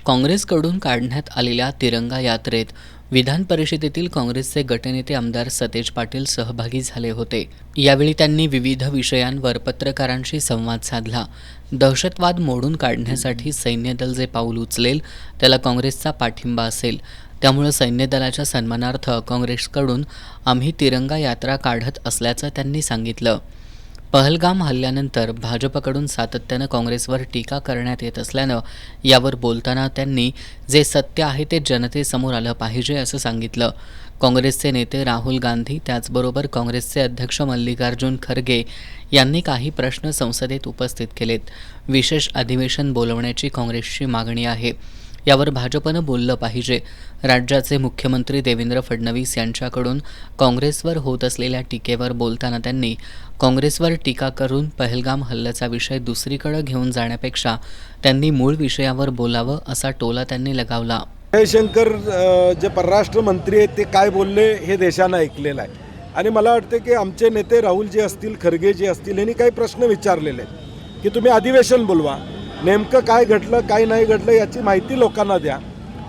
काँग्रेसकडून काढण्यात आलेल्या तिरंगा यात्रेत विधान परिषदेतील काँग्रेसचे गटनेते आमदार सतेज पाटील सहभागी झाले होते। यावेळी त्यांनी विविध विषयांवर पत्रकारांशी संवाद साधला। दहशतवाद मोडून काढण्यासाठी सैन्य दल जे पाऊल उचलेल त्याला काँग्रेसचा पाठिंबा असेल, त्यामुळे सैन्य दलाच्या सन्मानार्थ काँग्रेसकडून आम्ही तिरंगा यात्रा काढत असल्याचं त्यांनी सांगितलं। पहलगाम हल्ल्यानंतर भाजपकडून सातत्यानं काँग्रेसवर टीका करण्यात येत असल्यानं यावर बोलताना त्यांनी जे सत्य आहे ते जनतेसमोर आलं पाहिजे असं सांगितलं। काँग्रेसचे नेते राहुल गांधी त्याचबरोबर काँग्रेसचे अध्यक्ष मल्लिकार्जुन खरगे यांनी काही प्रश्न संसदेत उपस्थित केलेत। विशेष अधिवेशन बोलवण्याची काँग्रेसची मागणी आहे, यावर भाजपनं बोललं पाहिजे। राज्याचे मुख्यमंत्री देवेंद्र फडणवीस यांच्याकडून काँग्रेसवर होत असलेल्या टीकेवर बोलताना त्यांनी काँग्रेसवर टीका करून पहलगाम हल्ल्याचा विषय दुसरीकडे घेऊन जाण्यापेक्षा त्यांनी मूळ विषयावर बोलावं असा टोला त्यांनी लगावला। जयशंकर जे परराष्ट्र मंत्री आहेत ते काय बोलले हे देशानं ऐकलेलं आहे आणि मला वाटतं की आमचे नेते राहुलजी असतील, खरगे जी असतील यांनी काही प्रश्न विचारलेले आहेत की तुम्ही अधिवेशन बोलवा, नेमकं काय घडलं काय नाही घडलं याची माहिती लोकांना द्या,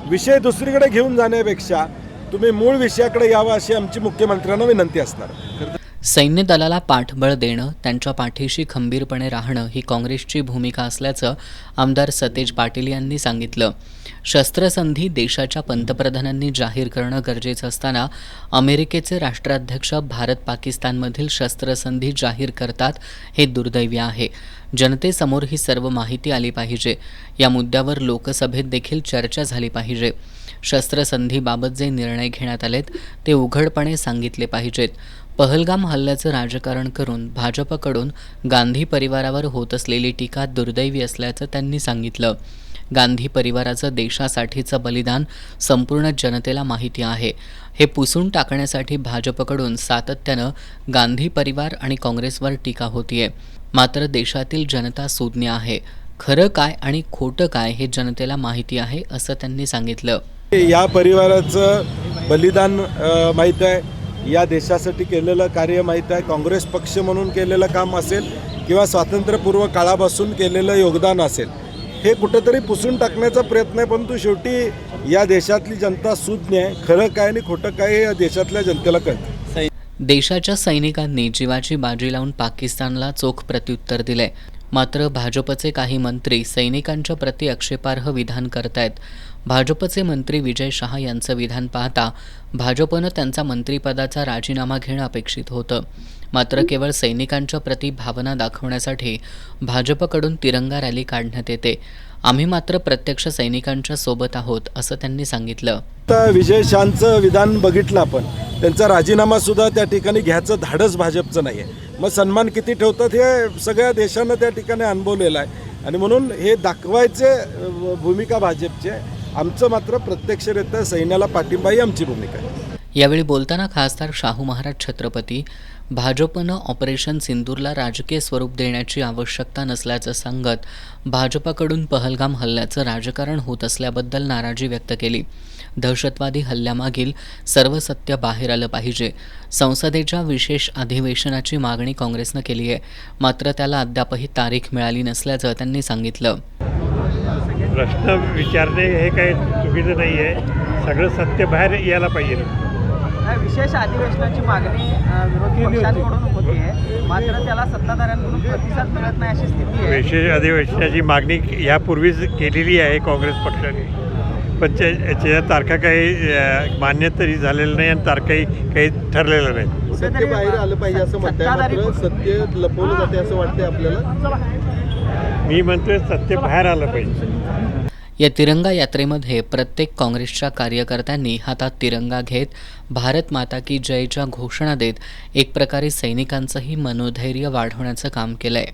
विषय दुसरीकडे घेऊन जाण्यापेक्षा तुम्ही मूळ विषयाकडे यावं अशी आमची मुख्यमंत्र्यांना विनंती असणार। सैन्य दलाला पाठबळ देणं, त्यांच्या पाठीशी खंबीरपणे राहणं ही काँग्रेसची भूमिका असल्याचं आमदार सतेज पाटील यांनी सांगितलं। शस्त्रसंधी देशाच्या पंतप्रधानांनी जाहीर करणं गरजेचं असताना अमेरिकेचे राष्ट्राध्यक्ष भारत पाकिस्तानमधील शस्त्रसंधी जाहीर करतात, हे दुर्दैवी आहे। जनतेसमोर ही सर्व माहिती आली पाहिजे। या मुद्द्यावर लोकसभेत देखील चर्चा झाली पाहिजे। शस्त्रसंधीबाबत जे निर्णय घेण्यात आलेत ते उघडपणे सांगितले पाहिजेत। पहलगाम हल्ल्याचं राजकारण करून भाजपकडून गांधी परिवारावर होत असलेली टीका दुर्दैवी असल्याचं त्यांनी सांगितलं। गांधी परिवाराचं देशासाठीचं बलिदान संपूर्ण जनतेला माहिती आहे। हे पुसून टाकण्यासाठी भाजपकडून सातत्यानं गांधी परिवार आणि काँग्रेसवर टीका होतीये। मात्र देशातील जनता सुज्ञ आहे। खरं काय आणि खोटं काय हे जनतेला माहिती आहे असं त्यांनी सांगितलं। या परिवाराचं बलिदान माहीत आहे, या देशासाठी केलेलं कार्य माहीत आहे, काँग्रेस पक्ष म्हणून केलेलं काम असेल किंवा स्वातंत्र्यपूर्व काळापासून केलेलं योगदान असेल, हे कुठंतरी पुसून टाकण्याचा प्रयत्न आहे। परंतु शेवटी या देशातली जनता सुज्ञ आहे, खरं काय आणि खोटं काय हे या देशातल्या जनतेला कळतं। देशाच्या सैनिकांनी जीवाची बाजी लावून पाकिस्तानला चोख प्रत्युत्तर दिले। मात्र भाजपचे काही मंत्री सैनिकांच्या प्रति आक्षेपार्ह विधान करतायत। भाजपचे मंत्री विजय शहा यांचं विधान पाहता भाजपनं त्यांचा मंत्रिपदाचा राजीनामा घेणं अपेक्षित होतं। मात्र केवळ सैनिकांच्या प्रति भावना दाखवण्यासाठी भाजपकडून तिरंगा रॅली काढण्यात येते। आम्ही मात्र प्रत्यक्ष सैनिकांच्या सोबत आहोत असं त्यांनी सांगितलं। विजय शहांचं विधान बघितलं आपण, त्यांचा राजीनामा सुद्धा त्या ठिकाणी घ्यायचं धाडस भाजपचं नाही आहे। मग सन्मान किती ठेवतात हे सगळ्या देशानं त्या ठिकाणी अनुभवलेलं आहे आणि म्हणून हे दाखवायचे भूमिका भाजपची आहे। आमचं मात्र प्रत्यक्षरित्या सैन्याला पाठिंबा ही आमची भूमिका आहे। यावेळी बोलताना खासदार शाहू महाराज छत्रपती भाजपनं ऑपरेशन सिंदूरला राजकीय स्वरूप देण्याची आवश्यकता नसल्याचं सांगत भाजपकडून पहलगाम हल्ल्याचं राजकारण होत असल्याबद्दल नाराजी व्यक्त केली। दहशतवादी हल्ल्यामागील सर्व सत्य बाहेर आलं पाहिजे। संसदेच्या विशेष अधिवेशनाची मागणी काँग्रेसनं केली आहे, मात्र त्याला अद्यापही तारीख मिळाली नसल्याचं त्यांनी सांगितलं। प्रश्न विचारणे हे काही चुकीचं नाही आहे, सगळं सत्य बाहेर यायला पाहिजे। विशेष अधिवेशनाची मागणी विरोधी पक्षांकडून होते, मात्र त्याला सत्ताधाऱ्यांकडून प्रतिसाद मिळत नाही अशी स्थिती आहे। विशेष अधिवेशनाची मागणी यापूर्वीच केलेली आहे काँग्रेस पक्षाने, पण त्याच्या तारखा काही मान्य तरी झालेलं नाही आणि तारखाही काही ठरलेलं नाही। सत्य बाहेर आलं पाहिजे असं म्हणतात, सत्य लपवलं जाते असं वाटतंय आपल्याला। मी म्हणतोय सत्य बाहेर आलं पाहिजे। या तिरंगा यात्रेमध्ये प्रत्येक काँग्रेसच्या कार्यकर्त्यांनी हातात तिरंगा घेत भारत माता की जयच्या घोषणा देत एक प्रकारे सैनिकांचंही मनोधैर्य वाढवण्याचं काम केलंय।